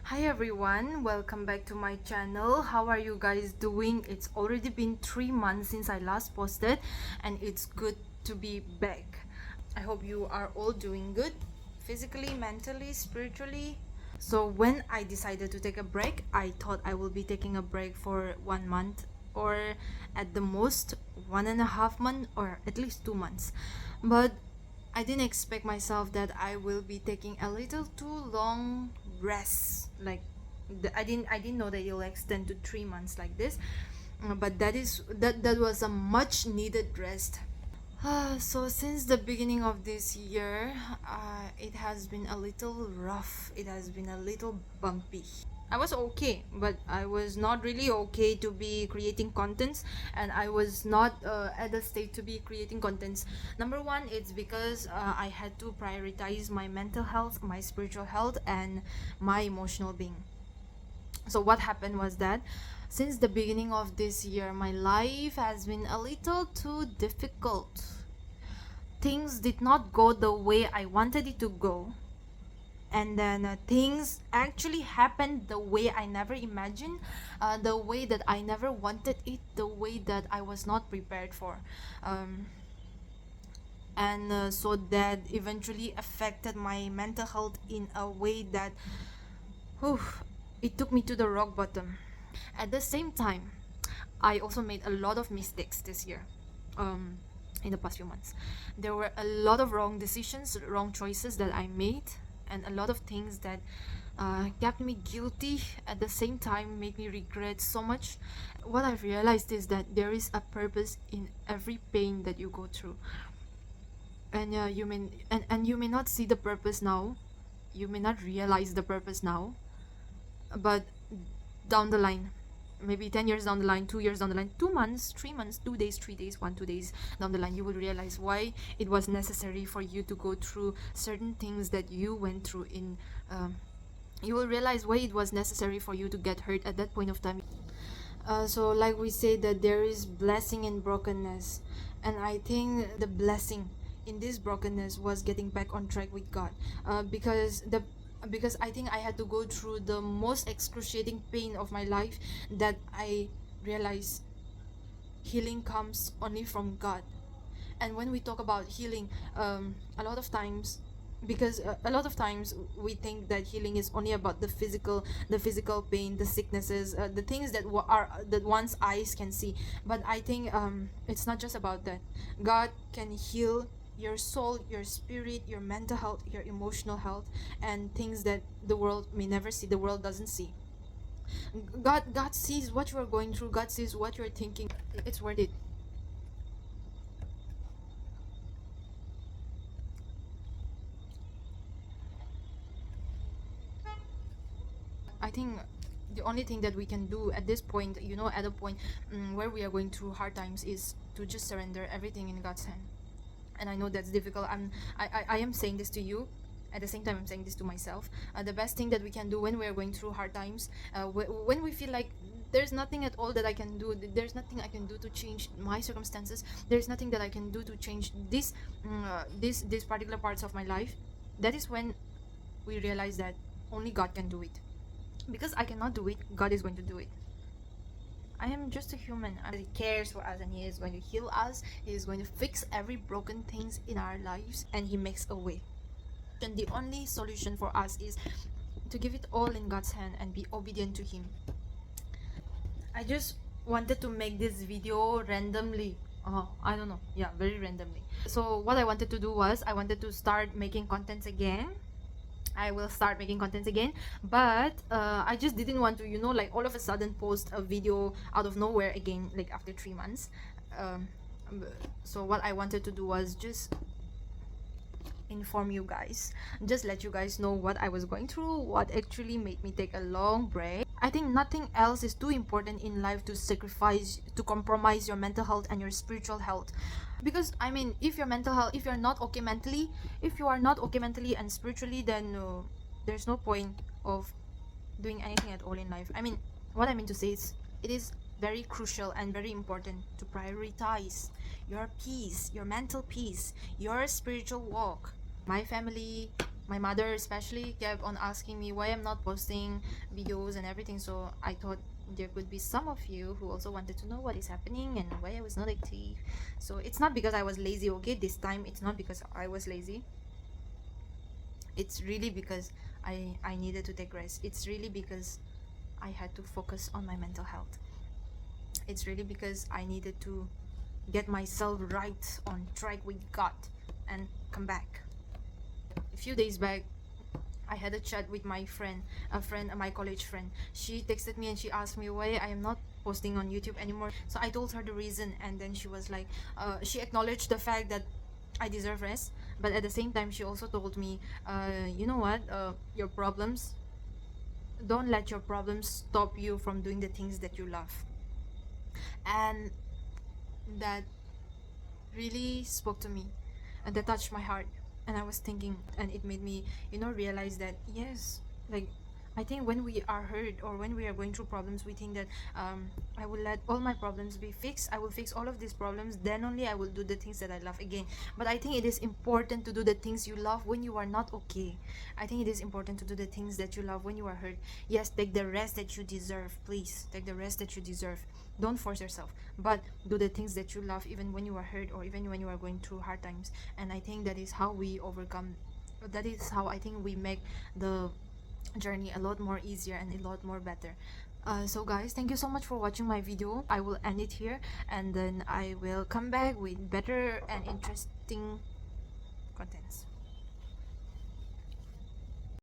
Hi everyone, welcome back to my channel. How are you guys doing? It's already been 3 months since I last posted and it's good to be back. I hope you are all doing good physically, mentally, spiritually. So when I decided to take a break, I thought I will be taking a break for 1 month or at the most 1.5 months or at least 2 months. But I didn't expect myself that I will be taking a little too long rest. Like I didn't know that it'll extend to 3 months like this. But that was a much needed rest. So since the beginning of this year, it has been a little rough. It has been a little bumpy. I was okay, but I was not really okay to be creating contents, and I was not at the state to be creating contents. Number one, it's because I had to prioritize my mental health, my spiritual health, and my emotional being. So what happened was that since the beginning of this year, my life has been a little too difficult. Things did not go the way I wanted it to go, and then things actually happened the way I never imagined, the way that I never wanted it, the way that I was not prepared for. And so that eventually affected my mental health in a way that whew, it took me to the rock bottom. At the same time, I also made a lot of mistakes this year. In the past few months, there were a lot of wrong decisions, wrong choices that I made, and a lot of things that kept me guilty, at the same time made me regret so much. What I've realized is that there is a purpose in every pain that you go through, and you may not see the purpose now, you may not realize the purpose now, but down the line, maybe 10 years down the line, 2 years down the line, 2 months, 3 months, 2 days, 3 days, 2 days down the line, you will realize why it was necessary for you to go through certain things that you went through. You will realize why it was necessary for you to get hurt at that point of time. So like we say that there is blessing in brokenness, and I think the blessing in this brokenness was getting back on track with God, because I think I had to go through the most excruciating pain of my life, that I realized healing comes only from God. And when we talk about healing, a lot of times, because a lot of times we think that healing is only about the physical pain, the sicknesses, the things that one's eyes can see. But I think it's not just about that. God can heal your soul, your spirit, your mental health, your emotional health, and things that the world may never see, the world doesn't see. God sees what you are going through. God sees what you're thinking. It's worth it. I think the only thing that we can do at this point, at a point where we are going through hard times, is to just surrender everything in God's hand. And I know that's difficult. I am saying this to you. At the same time, I'm saying this to myself. The best thing that we can do when we are going through hard times, when we feel like there's nothing at all that I can do, there's nothing I can do to change my circumstances, there's nothing that I can do to change these particular parts of my life, that is when we realize that only God can do it. Because I cannot do it, God is going to do it. I am just a human. He cares for us and He is going to heal us. He is going to fix every broken things in our lives, and He makes a way. And the only solution for us is to give it all in God's hand and be obedient to Him. I just wanted to make this video randomly. I don't know. Yeah, very randomly. So what I wanted to do was I wanted to start making contents again. I will start making contents again, but I just didn't want to, like all of a sudden post a video out of nowhere again, like after 3 months. Um, so what I wanted to do was just inform you guys, just let you guys know what I was going through, what actually made me take a long break. I think nothing else is too important in life to sacrifice, to compromise your mental health and your spiritual health. Because I mean, if your mental health, if you're not okay mentally, if you are not okay mentally and spiritually, then there's no point of doing anything at all in life. I mean, what I mean to say is, it is very crucial and very important to prioritize your peace, your mental peace, your spiritual walk. My family, My mother especially kept on asking me why I'm not posting videos and everything, so I thought there could be some of you who also wanted to know what is happening and why I was not active. So it's not because I was lazy, okay? This time it's not because I was lazy. It's really because I needed to take rest. It's really because I had to focus on my mental health. It's really because I needed to get myself right on track with God and come back. A few days back, I had a chat with my friend, my college friend. She texted me and she asked me why I am not posting on YouTube anymore. So I told her the reason, and then she was like, she acknowledged the fact that I deserve rest, but at the same time, she also told me, you know what, your problems, don't let your problems stop you from doing the things that you love. And that really spoke to me, and that touched my heart. And I was thinking, and it made me, realize that yes, like, I think when we are hurt or when we are going through problems, we think that I will let all my problems be fixed. I will fix all of these problems, then only I will do the things that I love again. But I think it is important to do the things you love when you are not okay. I think it is important to do the things that you love when you are hurt. Yes, take the rest that you deserve. Please take the rest that you deserve. Don't force yourself, but do the things that you love even when you are hurt or even when you are going through hard times. And I think that is how we overcome, that is how I think we make the journey a lot more easier and a lot more better. So guys, thank you so much for watching my video. I will end it here, and then I will come back with better and interesting contents.